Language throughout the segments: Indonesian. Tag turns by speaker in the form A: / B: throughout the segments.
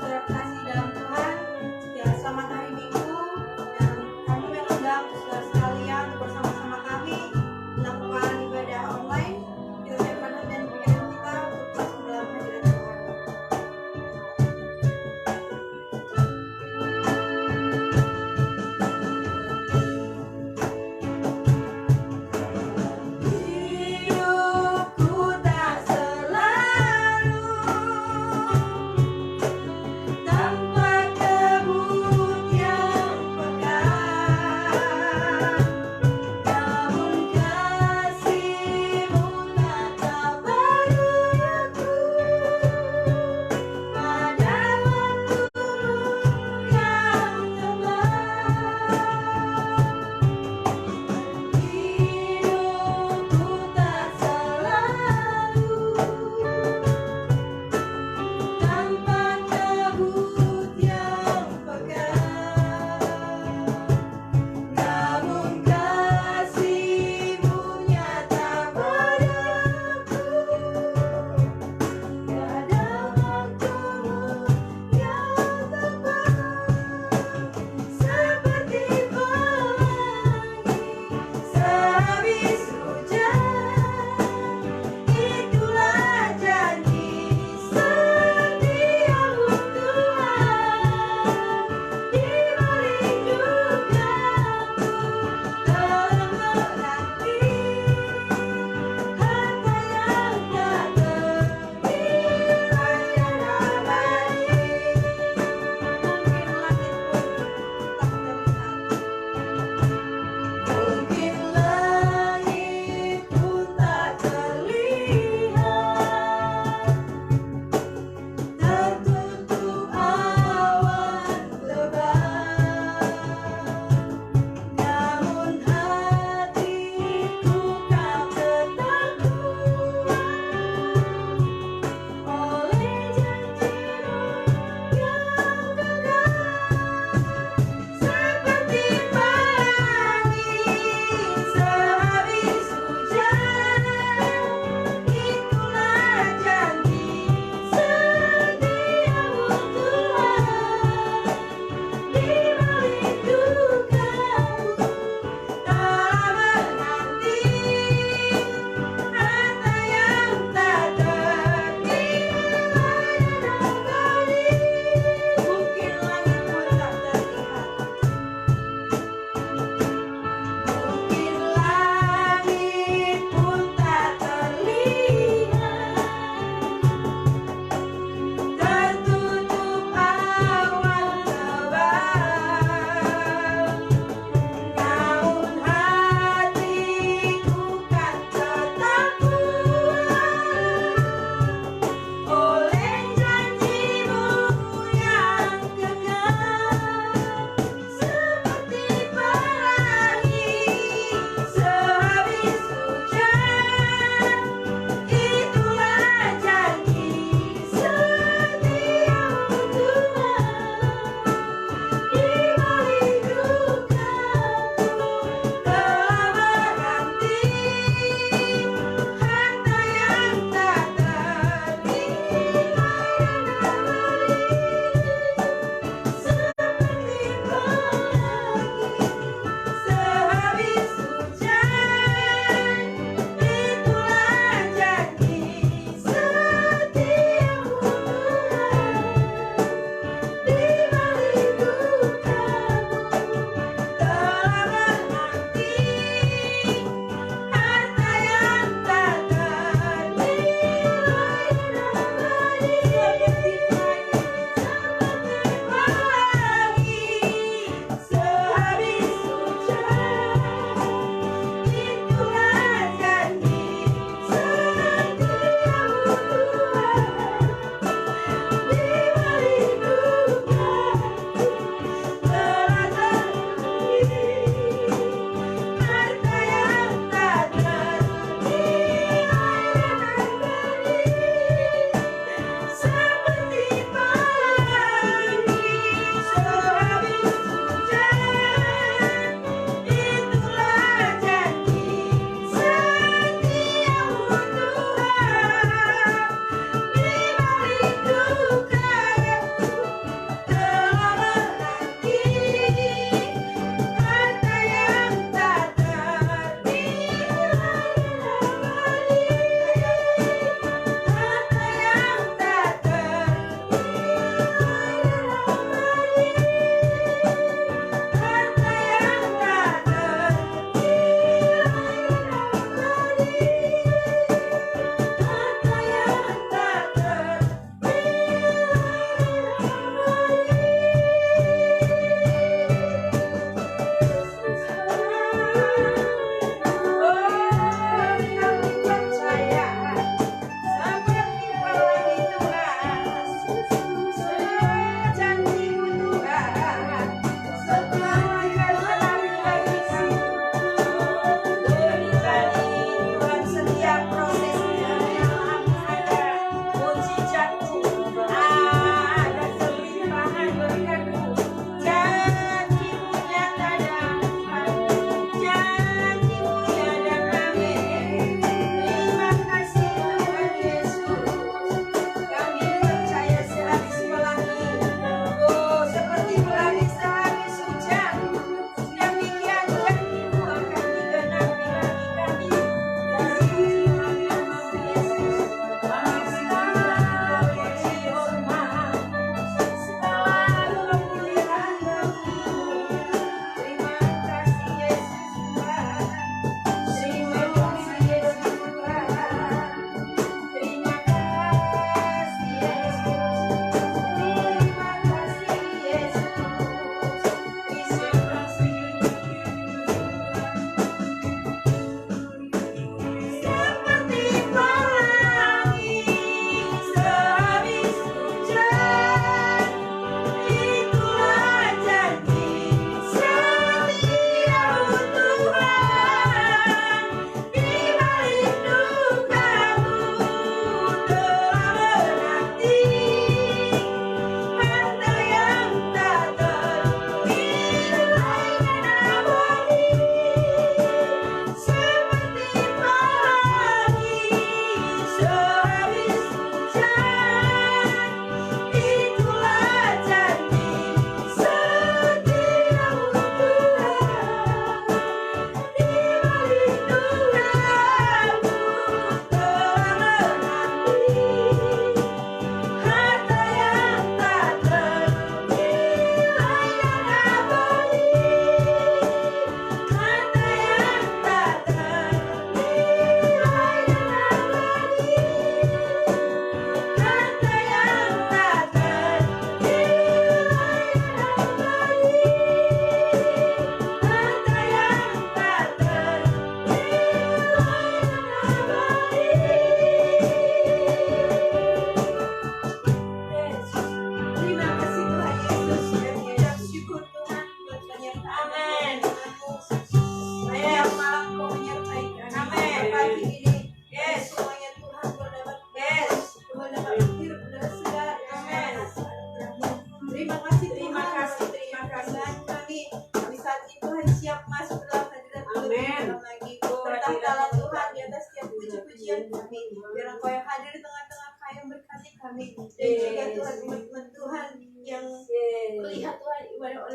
A: saudara kasih dalam Tuhan, ya selamat hari Minggu, dan kami mengundang saudara sekalian untuk bersama-sama kami melakukan ibadah online. Kita siapkan hati dan pikiran kita untuk masuk dalam hadirat Tuhan.
B: Hidupku tak selalu tanpa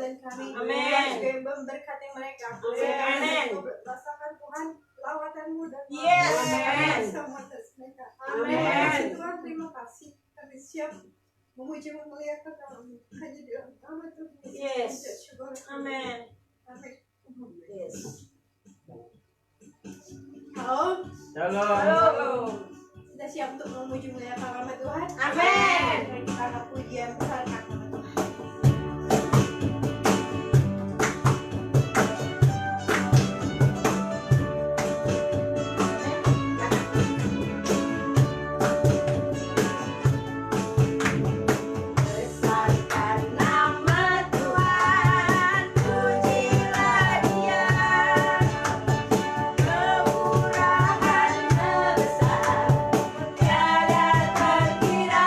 A: dan kami.
B: Amin.
A: Juga yang memberkati mereka.
B: Amin.
A: Rasakan Tuhan lawatanmu dan
B: Yes.
A: Amin. Sama atas mereka.
B: Amin.
A: Tuhan terima kasih. Kami siap memuji memuliakan namamu. Hanya di dalam nama Tuhan
B: Yes.
A: Yesus. Syukur.
B: Amin.
A: Amin.
B: Yes.
A: Halo.
B: Halo.
A: Sudah siap untuk memuji memuliakan nama Tuhan?
B: Amin.
A: Mari kita angkat pujian besar nama Tuhan.
B: Besarkan nama Tuhan, pujilah Dia. Kemurahan-Nya besar, tiada terkira.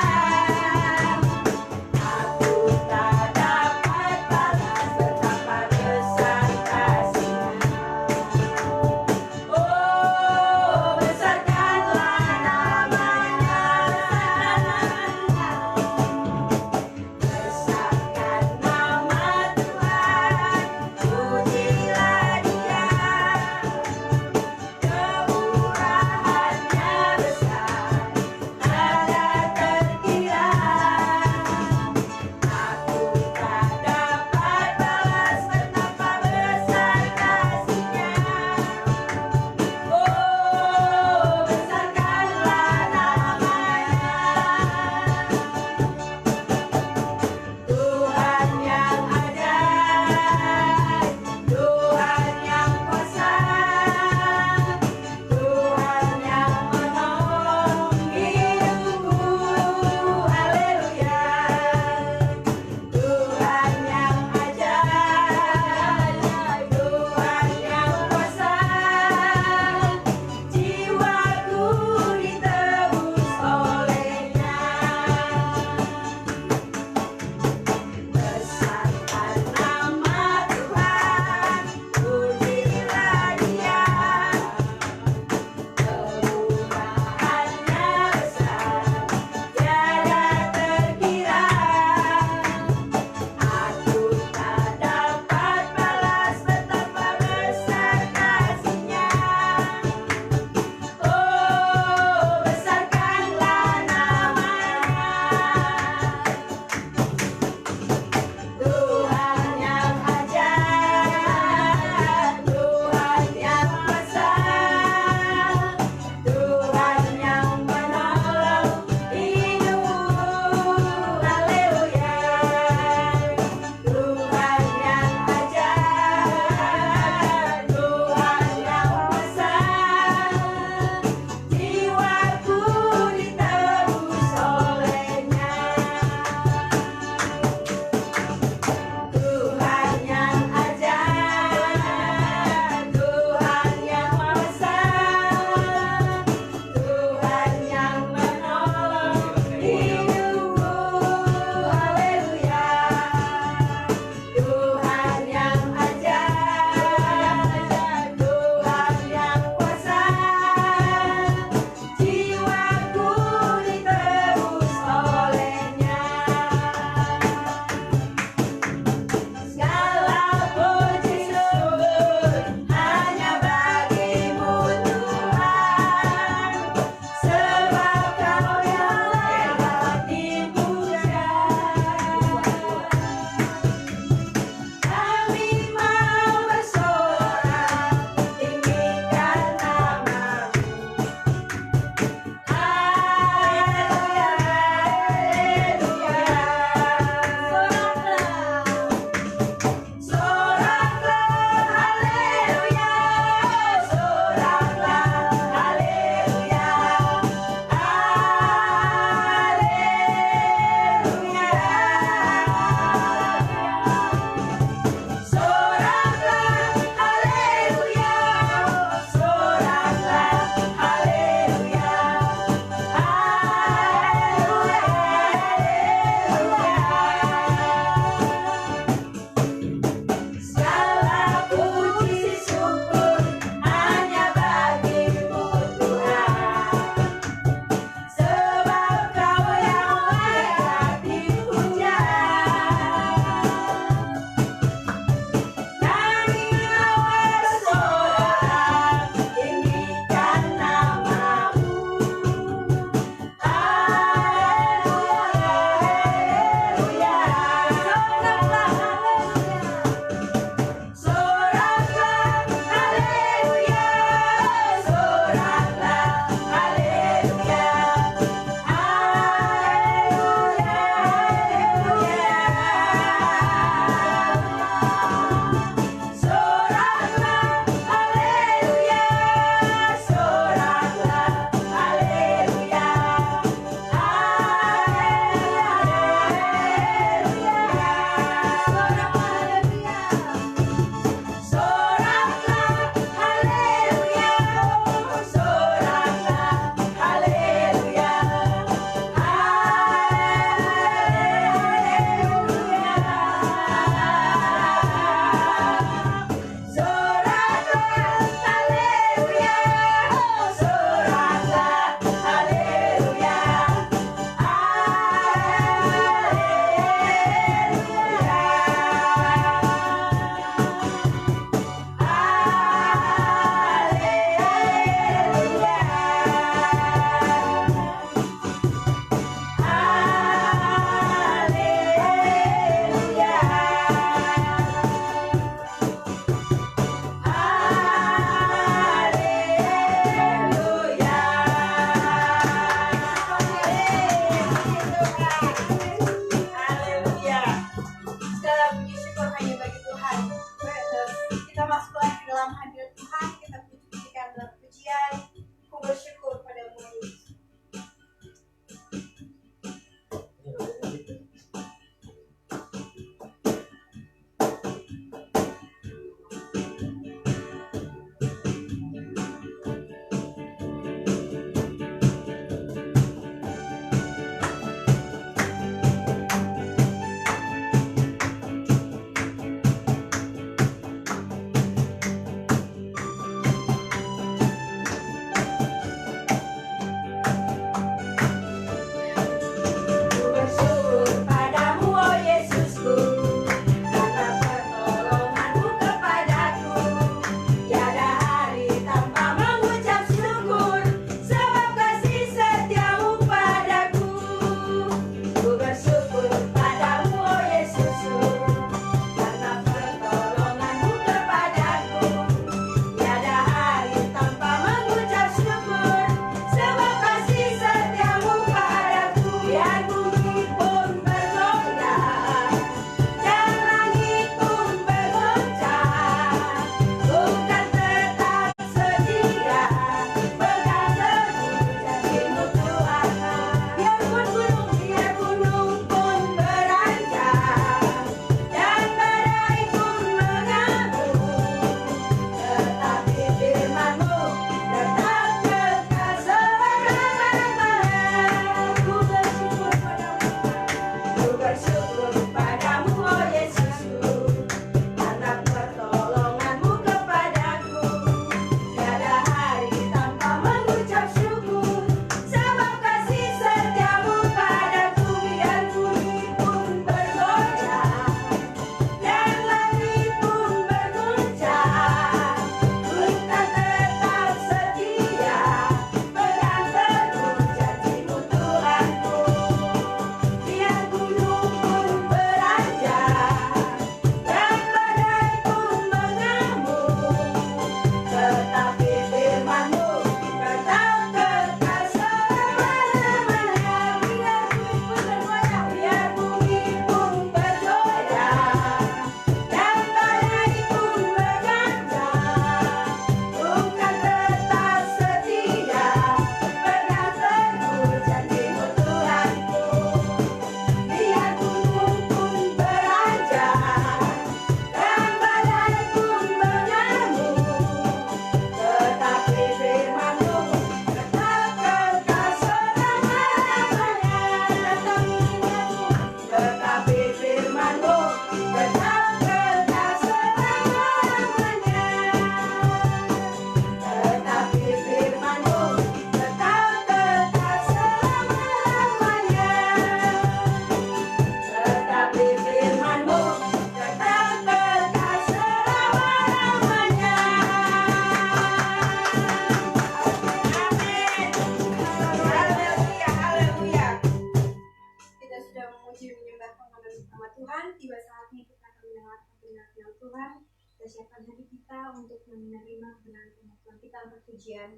A: bersama Tuhan. Tiba saatnya kita akan mendengarkan firman Tuhan. Kita siapkan hati kita untuk menerima kebenaran firman Tuhan. Kita angkat pujian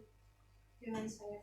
A: dengan saya.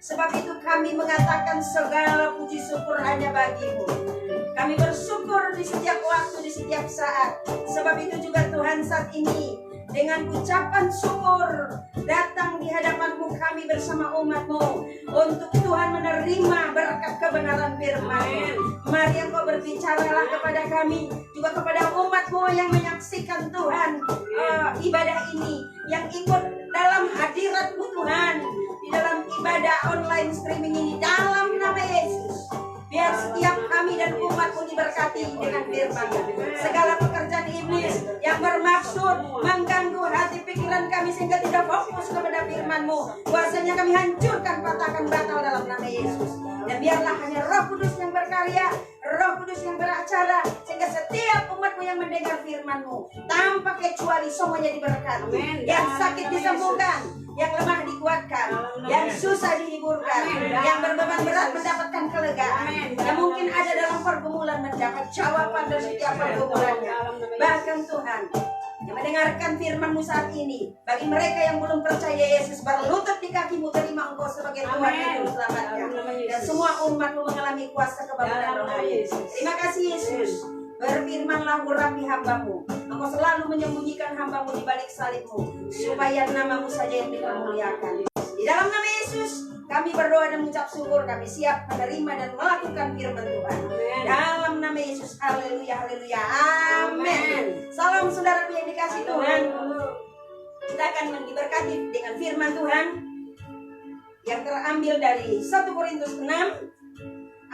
B: Sebab itu kami mengatakan segala puji syukur hanya bagimu. Kami bersyukur di setiap waktu, di setiap saat. Sebab itu juga Tuhan saat ini dengan ucapan syukur datang di hadapan-Mu kami bersama umat-Mu untuk Tuhan menerima berkat kebenaran firman. Mari Engkau berbicaralah kepada kami, juga kepada umat-Mu yang menyaksikan Tuhan ibadah ini, yang ikut dalam hadirat-Mu Tuhan, di dalam ibadah online streaming ini, dalam nama Yesus. Biar setiap kami dan umat-Mu diberkati dengan firman. Segala pekerjaan iblis yang bermaksud mengganggu hati pikiran kami sehingga tidak fokus kepada firman-Mu, kuasanya kami hancurkan, patahkan, batal dalam nama Yesus. Dan biarlah hanya Roh Kudus yang berkarya, Roh Kudus yang beracara, sehingga setiap umat-Mu yang mendengar firman-Mu tanpa kecuali semuanya diberkati. Yang sakit disembuhkan, yang lemah dikuatkan, yang susah dihiburkan, yang berbeban berat mendapatkan kelegaan, yang mungkin ada dalam pergumulan mendapat jawaban dari setiap pergumulannya. Bahkan Tuhan yang mendengarkan firman-Mu saat ini, bagi mereka yang belum percaya Yesus, berlutut di kaki-Mu, terima Engkau sebagai Tuhan dan Selamatnya, dan semua umat-Mu mengalami kuasa kebangunan rohani. Terima kasih Yesus. Berfirmanlah urapi hamba-Mu. Engkau selalu menyembunyikan hamba-Mu di balik salib-Mu, supaya nama-Mu saja yang dipermuliakan. Di dalam nama Yesus kami berdoa dan mengucap syukur. Kami siap menerima dan melakukan firman Tuhan. Dalam nama Yesus, haleluya, haleluya, amin. Salam saudaraku yang dikasih Tuhan. Kita akan diberkati dengan firman Tuhan yang terambil dari 1 Korintus 6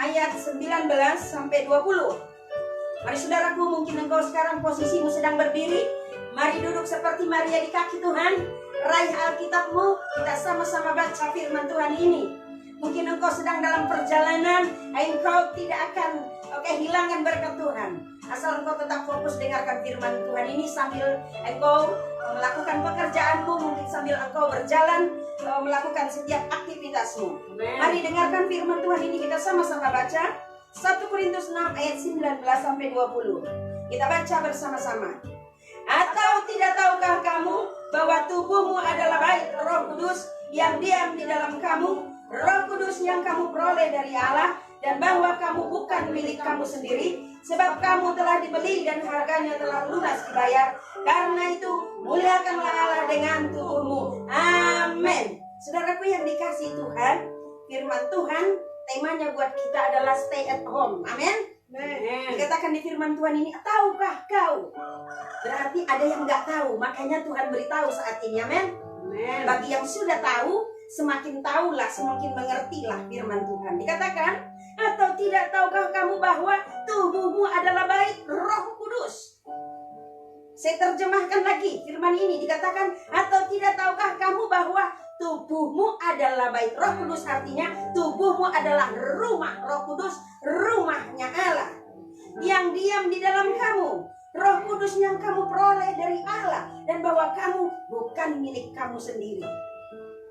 B: ayat 19 sampai 20. Mari saudaraku, mungkin engkau sekarang posisimu sedang berdiri. Mari duduk seperti Maria di kaki Tuhan. Raih Alkitab-Mu, kita sama-sama baca firman Tuhan ini. Mungkin engkau sedang dalam perjalanan, engkau tidak akan kehilangan berkat Tuhan, asal engkau tetap fokus dengarkan firman Tuhan ini sambil engkau melakukan pekerjaanmu, mungkin sambil engkau berjalan melakukan setiap aktivitasmu. Mari dengarkan firman Tuhan ini, kita sama-sama baca 1 Korintus 6 ayat 19 sampai 20. Kita baca bersama-sama. Atau tidak tahukah kamu bahwa tubuhmu adalah bait Roh Kudus yang diam di dalam kamu, Roh Kudus yang kamu peroleh dari Allah, dan bahwa kamu bukan milik kamu sendiri, sebab kamu telah dibeli dan harganya telah lunas dibayar. Karena itu muliakanlah Allah dengan tubuhmu. Amin. Saudaraku yang dikasihi Tuhan, firman Tuhan temanya buat kita adalah stay at home. Amin. Dikatakan di firman Tuhan ini, tahukah kau? Berarti ada yang nggak tahu, makanya Tuhan beritahu saat ini. Amin. Bagi yang sudah tahu, semakin tahulah, semakin mengertilah firman Tuhan. Dikatakan, atau tidak tahukah kamu bahwa tubuhmu adalah bait Roh Kudus? Saya terjemahkan lagi firman ini, dikatakan, atau tidak tahukah kamu bahwa tubuhmu adalah bait Roh Kudus, artinya tubuhmu adalah rumah Roh Kudus, rumahnya Allah yang diam di dalam kamu, Roh Kudus yang kamu peroleh dari Allah, dan bahwa kamu bukan milik kamu sendiri.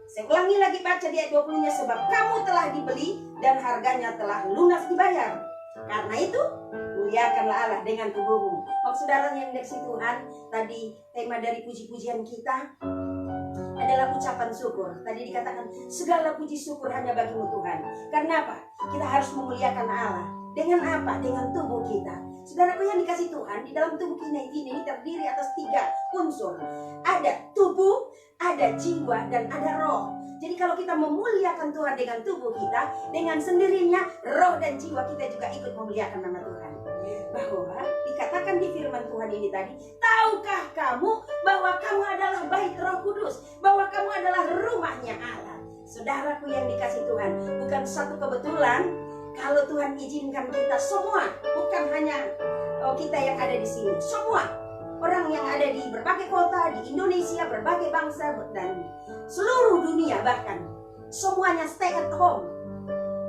B: Saya ulangi lagi, baca di ayat 20-nya, sebab kamu telah dibeli dan harganya telah lunas dibayar. Karena itu muliakanlah Allah dengan tubuhmu. Saudara yang dikasihi Tuhan, tadi tema dari puji-pujian kita adalah ucapan syukur. Tadi dikatakan segala puji syukur hanya bagimu Tuhan. Karena apa? Kita harus memuliakan Allah. Dengan apa? Dengan tubuh kita. Saudaraku yang dikasihi Tuhan, di dalam tubuh kita ini terdiri atas 3 unsur. Ada tubuh, ada jiwa, dan ada roh. Jadi kalau kita memuliakan Tuhan dengan tubuh kita, dengan sendirinya roh dan jiwa kita juga ikut memuliakan nama Tuhan. Bahwa dikatakan di firman Tuhan ini tadi, tahukah kamu bahwa kamu adalah bait Roh Kudus, bahwa kamu adalah rumahnya Allah? Saudaraku yang dikasihi Tuhan, bukan satu kebetulan kalau Tuhan izinkan kita semua, bukan hanya kita yang ada di sini, semua orang yang ada di berbagai kota di Indonesia, berbagai bangsa dan seluruh dunia, bahkan semuanya stay at home.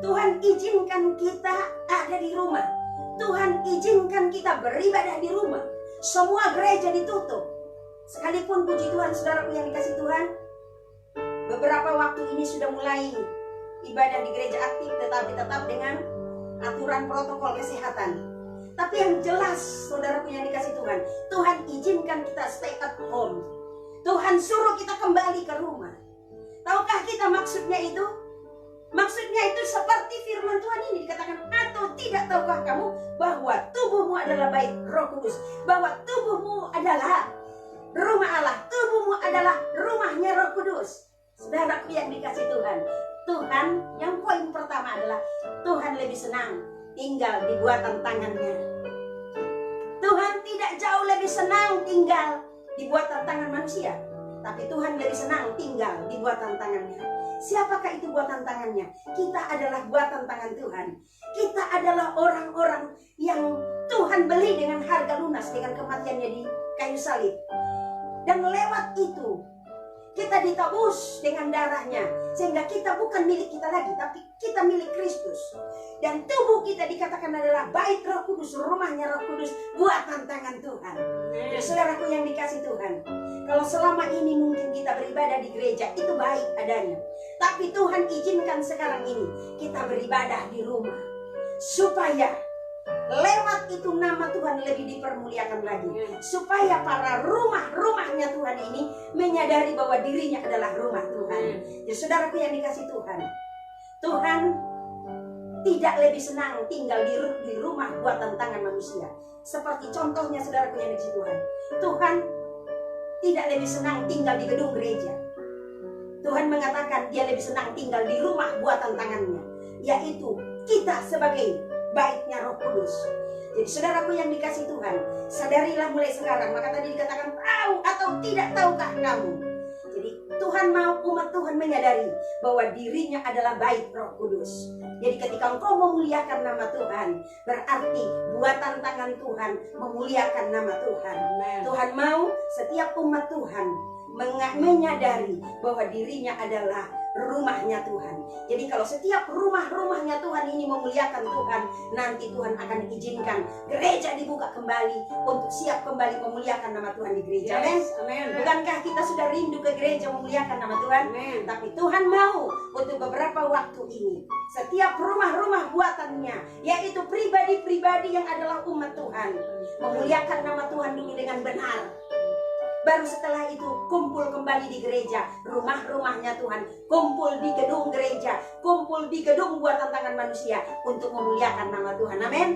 B: Tuhan izinkan kita ada di rumah. Tuhan izinkan kita beribadah di rumah. Semua gereja ditutup. Sekalipun puji Tuhan, saudaraku yang dikasihi Tuhan, beberapa waktu ini sudah mulai ibadah di gereja aktif, tetapi tetap dengan aturan protokol kesehatan. Tapi yang jelas, saudaraku yang dikasihi Tuhan, Tuhan izinkan kita stay at home. Tuhan suruh kita kembali ke rumah. Tahukah kita maksudnya itu? Maksudnya itu seperti firman Tuhan ini dikatakan, atau tidak tahukah kamu bahwa tubuhmu adalah bait Roh Kudus, bahwa tubuhmu adalah rumah Allah, tubuhmu adalah rumahnya Roh Kudus. Saudaraku yang dikasih Tuhan, Tuhan yang poin pertama adalah Tuhan lebih senang tinggal di buatan tangannya. Tuhan tidak jauh lebih senang tinggal di buatan tangan manusia, tapi Tuhan lebih senang tinggal di buatan tangannya. Siapakah itu buatan tangannya? Kita adalah buatan tangan Tuhan. Kita adalah orang-orang yang Tuhan beli dengan harga lunas dengan kematiannya di kayu salib. Dan lewat itu kita ditebus dengan darahnya, sehingga kita bukan milik kita lagi, tapi kita milik Kristus. Dan tubuh kita dikatakan adalah bait Roh Kudus, rumahnya Roh Kudus, buatan tangan Tuhan. Jadi saudaraku yang dikasih Tuhan, kalau selama ini mungkin kita beribadah di gereja, itu baik adanya. Tapi Tuhan izinkan sekarang ini kita beribadah di rumah, supaya lewat itu nama Tuhan lebih dipermuliakan lagi. Supaya para rumahnya Tuhan ini menyadari bahwa dirinya adalah rumah Tuhan. Jadi saudaraku yang dikasih Tuhan, Tuhan tidak lebih senang tinggal di rumah buatan tangan manusia. Seperti contohnya saudaraku yang dikasih Tuhan, Tuhan tidak lebih senang tinggal di gedung gereja. Tuhan mengatakan dia lebih senang tinggal di rumah buatan tangannya, yaitu kita sebagai baitnya Roh Kudus. Jadi saudaraku yang dikasih Tuhan, sadarilah mulai sekarang. Maka tadi dikatakan, tahu atau tidak tahukah kamu? Jadi Tuhan mau umat Tuhan menyadari bahwa dirinya adalah bait Roh Kudus. Jadi ketika engkau memuliakan nama Tuhan, berarti buatan tangan Tuhan memuliakan nama Tuhan. Tuhan mau setiap umat Tuhan menyadari bahwa dirinya adalah rumahnya Tuhan. Jadi kalau setiap rumahnya Tuhan ini memuliakan Tuhan, nanti Tuhan akan izinkan gereja dibuka kembali untuk siap kembali memuliakan nama Tuhan di gereja. Amin. Bukankah kita sudah rindu ke gereja memuliakan nama Tuhan? Amen. Tapi Tuhan mau untuk beberapa waktu ini setiap rumah buatannya, yaitu pribadi-pribadi yang adalah umat Tuhan, memuliakan nama Tuhan dulu dengan benar. Baru setelah itu kumpul kembali di gereja, rumahnya Tuhan, kumpul di gedung gereja, kumpul di gedung buatan tangan manusia untuk memuliakan nama Tuhan. Amin.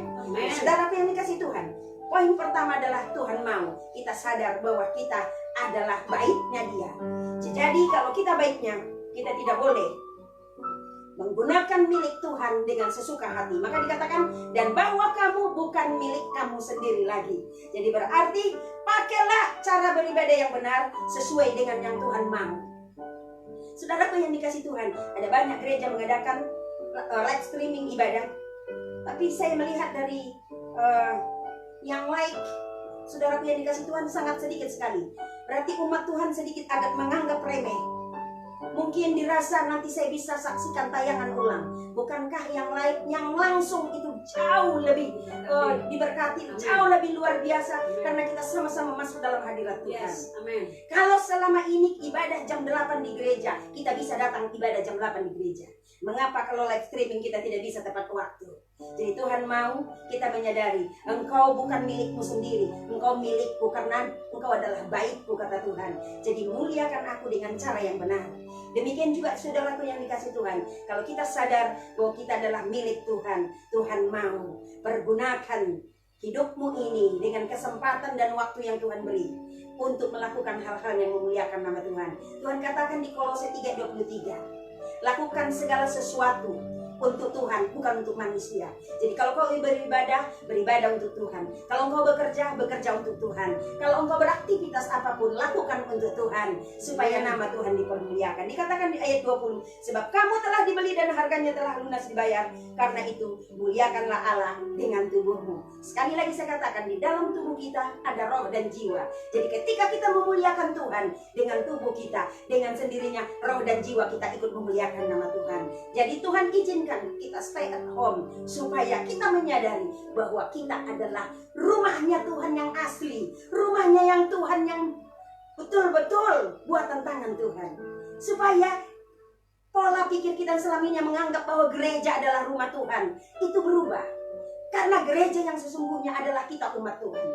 B: Saudaraku yang dikasih Tuhan, poin pertama adalah Tuhan mau kita sadar bahwa kita adalah baitnya Dia. Jadi kalau kita baitnya, kita tidak boleh menggunakan milik Tuhan dengan sesuka hati. Maka dikatakan, dan bahwa kamu bukan milik kamu sendiri lagi. Jadi berarti pakailah cara beribadah yang benar sesuai dengan yang Tuhan mau. Saudaraku yang dikasih Tuhan, ada banyak gereja mengadakan live streaming ibadah, tapi saya melihat dari yang like, saudaraku yang dikasih Tuhan, sangat sedikit sekali. Berarti umat Tuhan sedikit agak menganggap remeh. Mungkin dirasa nanti saya bisa saksikan tayangan ulang. Bukankah yang live, yang langsung itu jauh lebih diberkati, jauh lebih luar biasa, karena kita sama-sama masuk dalam hadirat Tuhan. Amin. Kalau selama ini ibadah jam 8 di gereja, kita bisa datang ibadah jam 8 di gereja. Mengapa kalau live streaming kita tidak bisa tepat waktu? Jadi Tuhan mau kita menyadari, engkau bukan milikmu sendiri, engkau milikku karena engkau adalah baitku, kata Tuhan. Jadi muliakan aku dengan cara yang benar. Demikian juga saudaraku yang dikasih Tuhan, kalau kita sadar bahwa kita adalah milik Tuhan, Tuhan mau pergunakan hidupmu ini dengan kesempatan dan waktu yang Tuhan beri untuk melakukan hal-hal yang memuliakan nama Tuhan. Tuhan katakan di Kolose 3:23, lakukan segala sesuatu untuk Tuhan, bukan untuk manusia. Jadi kalau kau beribadah, beribadah untuk Tuhan. Kalau engkau bekerja, bekerja untuk Tuhan. Kalau engkau beraktivitas apapun, lakukan untuk Tuhan, supaya nama Tuhan dipermuliakan. Dikatakan di ayat 20, sebab kamu telah dibeli dan harganya telah lunas dibayar. Karena itu, muliakanlah Allah dengan tubuhmu. Sekali lagi saya katakan, di dalam tubuh kita ada roh dan jiwa. Jadi ketika kita memuliakan Tuhan dengan tubuh kita, dengan sendirinya roh dan jiwa kita ikut memuliakan nama Tuhan. Jadi Tuhan izinkan kita stay at home supaya kita menyadari bahwa kita adalah rumahnya Tuhan yang asli, rumahnya yang Tuhan yang betul-betul buatan tangan Tuhan. Supaya pola pikir kita selama ini menganggap bahwa gereja adalah rumah Tuhan itu berubah. Karena Kita gereja yang sesungguhnya adalah kita umat Tuhan.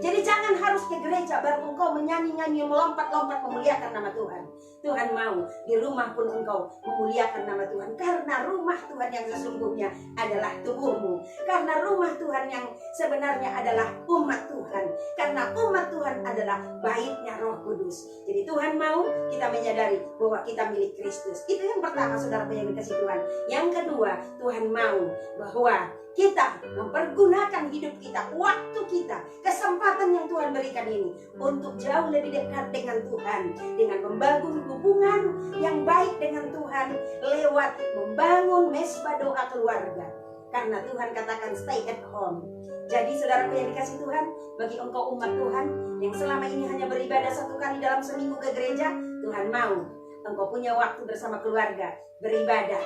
B: Jadi jangan harus ke gereja baru engkau menyanyi-nyanyi, melompat-lompat memuliakan nama Tuhan. Tuhan mau di rumah pun engkau memuliakan nama Tuhan. Karena rumah Tuhan yang sesungguhnya adalah tubuhmu. Karena rumah Tuhan yang sebenarnya adalah umat Tuhan. Karena umat Tuhan adalah baitnya Roh Kudus. Jadi Tuhan mau kita menyadari bahwa kita milik Kristus. Itu yang pertama, saudara yang dikasih Tuhan. Yang kedua, Tuhan mau bahwa kita mempergunakan hidup kita, waktu kita, kesempatan yang Tuhan berikan ini untuk jauh lebih dekat dengan Tuhan, dengan membangun hubungan yang baik dengan Tuhan lewat membangun mesbah doa keluarga. Karena Tuhan katakan stay at home. Jadi saudaraku yang dikasih Tuhan, bagi engkau umat Tuhan yang selama ini hanya beribadah 1 kali dalam seminggu ke gereja, Tuhan mau engkau punya waktu bersama keluarga, beribadah,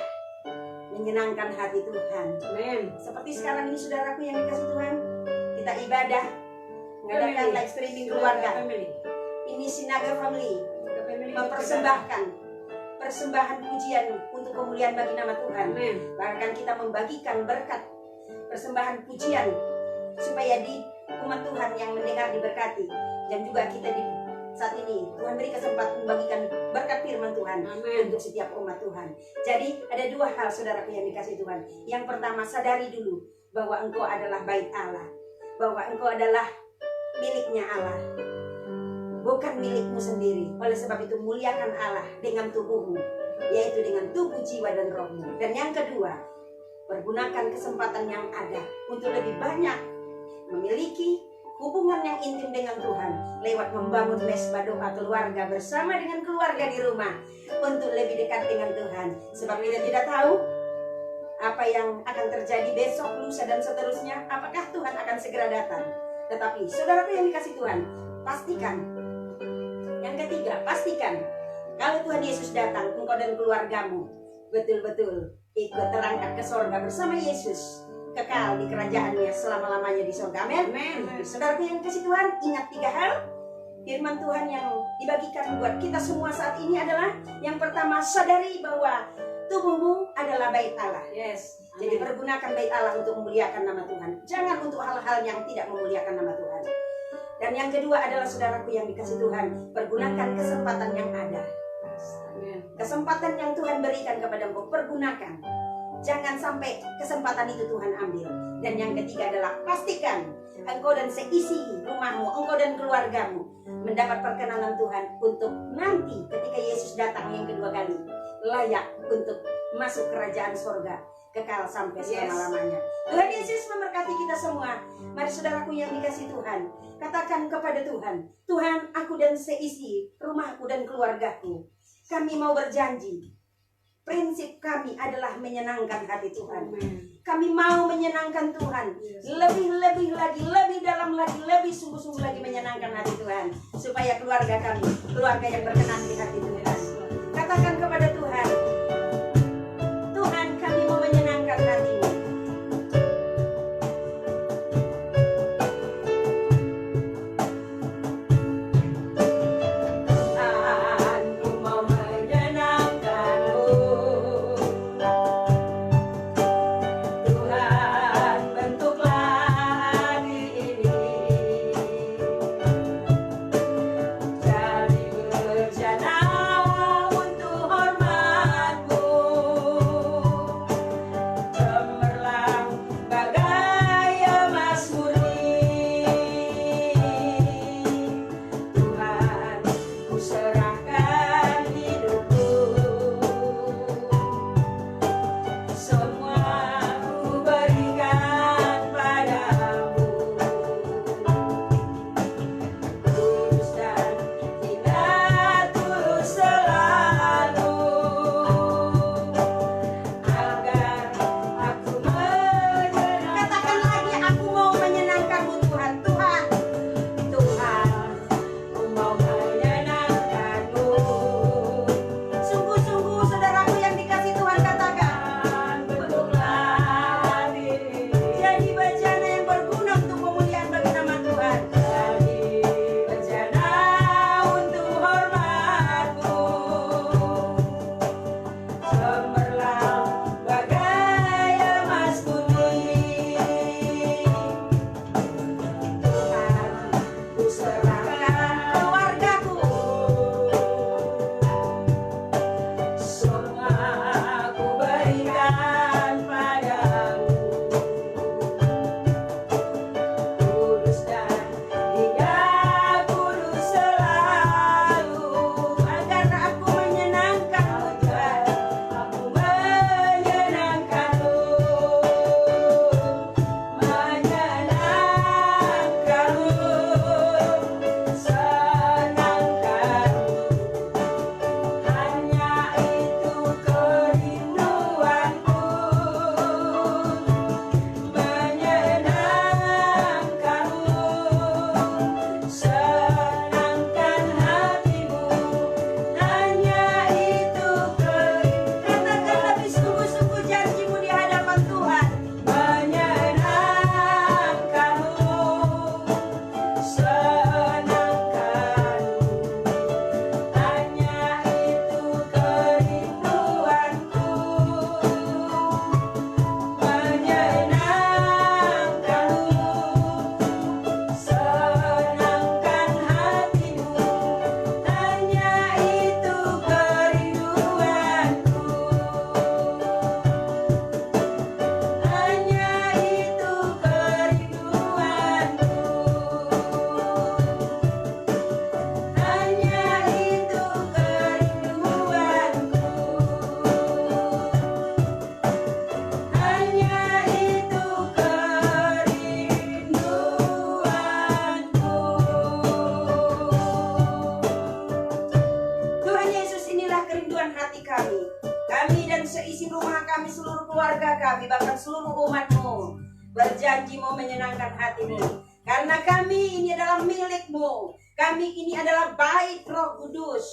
B: menyenangkan hati Tuhan. Amen. Seperti sekarang ini saudaraku yang dikasih Tuhan, kita ibadah, mengadakan live streaming keluarga. Ini Sinaga Family mempersembahkan persembahan pujian untuk kemuliaan bagi nama Tuhan. Bahkan kita membagikan berkat persembahan pujian supaya di umat Tuhan yang mendengar diberkati. Dan juga kita di saat ini Tuhan beri kesempatan membagikan berkat firman Tuhan. Amen. Untuk setiap umat Tuhan. Jadi ada 2 hal saudaraku yang dikasih Tuhan. Yang pertama, sadari dulu bahwa engkau adalah bait Allah, bahwa engkau adalah miliknya Allah, bukan milikmu sendiri. Oleh sebab itu muliakan Allah dengan tubuhmu, yaitu dengan tubuh, jiwa, dan rohmu. Dan yang kedua, pergunakan kesempatan yang ada untuk lebih banyak memiliki hubungan yang intim dengan Tuhan lewat membangun mesbah doa keluarga bersama dengan keluarga di rumah untuk lebih dekat dengan Tuhan. Sebab kita tidak tahu apa yang akan terjadi besok, lusa, dan seterusnya. Apakah Tuhan akan segera datang? Tetapi saudaraku yang dikasih Tuhan, pastikan. Yang ketiga, pastikan kalau Tuhan Yesus datang, engkau dan keluargamu betul-betul ikut terangkat ke sorga bersama Yesus, kekal di kerajaannya selama-lamanya di surga. Amin. Saudaraku yang kasih Tuhan, ingat 3 hal firman Tuhan yang dibagikan buat kita semua saat ini adalah yang pertama, sadari bahwa tubuhmu adalah bait Allah. Yes. Jadi pergunakan bait Allah untuk memuliakan nama Tuhan. Jangan untuk hal-hal yang tidak memuliakan nama Tuhan. Dan yang kedua adalah saudaraku yang dikasih Tuhan, pergunakan kesempatan yang ada. Kesempatan yang Tuhan berikan kepadamu, pergunakan. Jangan sampai kesempatan itu Tuhan ambil. Dan yang ketiga adalah pastikan engkau dan seisi rumahmu, engkau dan keluargamu mendapat perkenanan Tuhan untuk nanti ketika Yesus datang yang kedua kali layak untuk masuk kerajaan surga kekal sampai selama-lamanya. Tuhan Yesus memberkati kita semua. Mari saudaraku yang dikasih Tuhan, katakan kepada Tuhan, Tuhan, aku dan seisi rumahku dan keluargaku, kami mau berjanji, prinsip kami adalah menyenangkan hati Tuhan. Kami mau menyenangkan Tuhan, lebih-lebih lagi, lebih dalam lagi, lebih sungguh-sungguh lagi menyenangkan hati Tuhan, supaya keluarga kami, keluarga yang berkenan di hati Tuhan. Katakan kepada Tuhan, Tuhan, kami mau menyenangkan hati-Mu. janjimu menyenangkan hatimu. Karena kami ini adalah milikmu. Kami ini adalah bait Roh Kudus.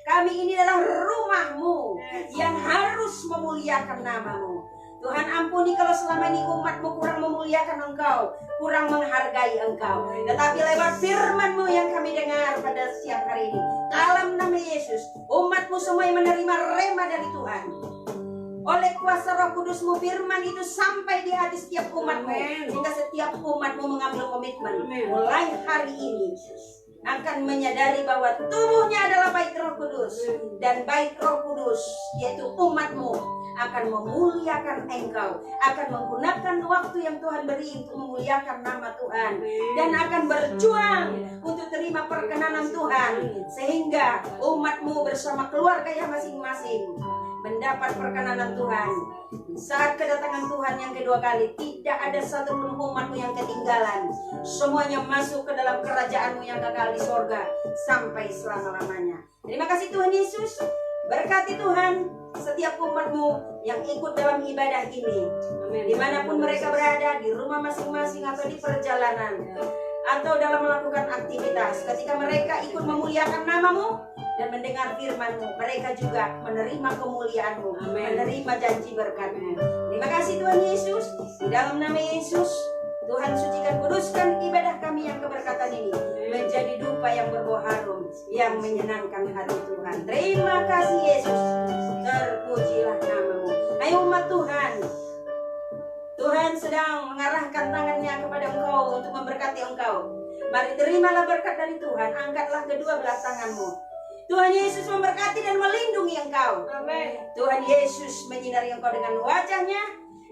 B: Kami ini adalah rumahmu yang harus memuliakan namamu. Tuhan ampuni kalau selama ini umatmu kurang memuliakan Engkau, kurang menghargai Engkau. Tetapi lewat firman-Mu yang kami dengar pada siang hari ini, dalam nama Yesus, umatmu semua yang menerima rema dari Tuhan. Oleh kuasa Roh Kudus-Mu, firman itu sampai di hati setiap umatmu. Sehingga setiap umatmu mengambil komitmen. Mulai hari ini akan menyadari bahwa tubuhnya adalah bait Roh Kudus. Dan bait Roh Kudus, yaitu umatmu, akan memuliakan Engkau. Akan menggunakan waktu yang Tuhan beri untuk memuliakan nama Tuhan. Dan akan berjuang untuk terima perkenanan Tuhan. Sehingga umatmu bersama keluarganya masing-masing mendapat perkenanan Tuhan. Saat kedatangan Tuhan yang kedua kali, tidak ada satupun umatmu yang ketinggalan. Semuanya masuk ke dalam kerajaan-Mu yang kekal di sorga sampai selama-lamanya. Terima kasih Tuhan Yesus. Berkati Tuhan setiap umat-Mu yang ikut dalam ibadah ini. Dimanapun mereka berada, di rumah masing-masing atau di perjalanan, atau dalam melakukan aktivitas, ketika mereka ikut memuliakan nama-Mu dan mendengar firman-Mu, mereka juga menerima kemuliaan-Mu, menerima janji berkat-Mu. Terima kasih Tuhan Yesus. Di dalam nama Yesus, Tuhan sucikan, kuduskan ibadah kami yang keberkatan ini menjadi dupa yang berbau harum, yang menyenangkan hati Tuhan. Terima kasih Yesus. Terpujilah nama-Mu. Ayo umat Tuhan, Tuhan sedang mengarahkan tangannya kepada engkau untuk memberkati engkau. Mari terimalah berkat dari Tuhan. Angkatlah kedua belah tanganmu. Tuhan Yesus memberkati dan melindungi engkau.
A: Amin.
B: Tuhan Yesus menyinari engkau dengan wajahnya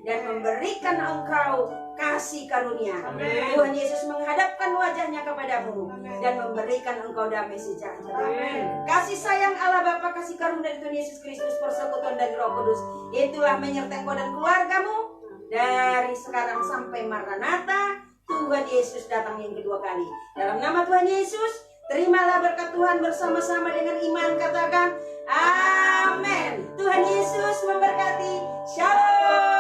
B: dan memberikan engkau kasih karunia.
A: Amin.
B: Tuhan Yesus menghadapkan wajahnya kepadamu
A: Amin.
B: dan memberikan engkau damai sejahtera.
A: Amin.
B: Kasih sayang Allah Bapa, kasih karunia dari Tuhan Yesus Kristus, persekutuan dari Roh Kudus, itulah menyertai engkau dan keluargamu dari sekarang sampai Maranatha. Tuhan Yesus datang yang kedua kali. Dalam nama Tuhan Yesus, terimalah berkat Tuhan bersama-sama dengan iman. Katakan amin. Tuhan Yesus memberkati. Shalom.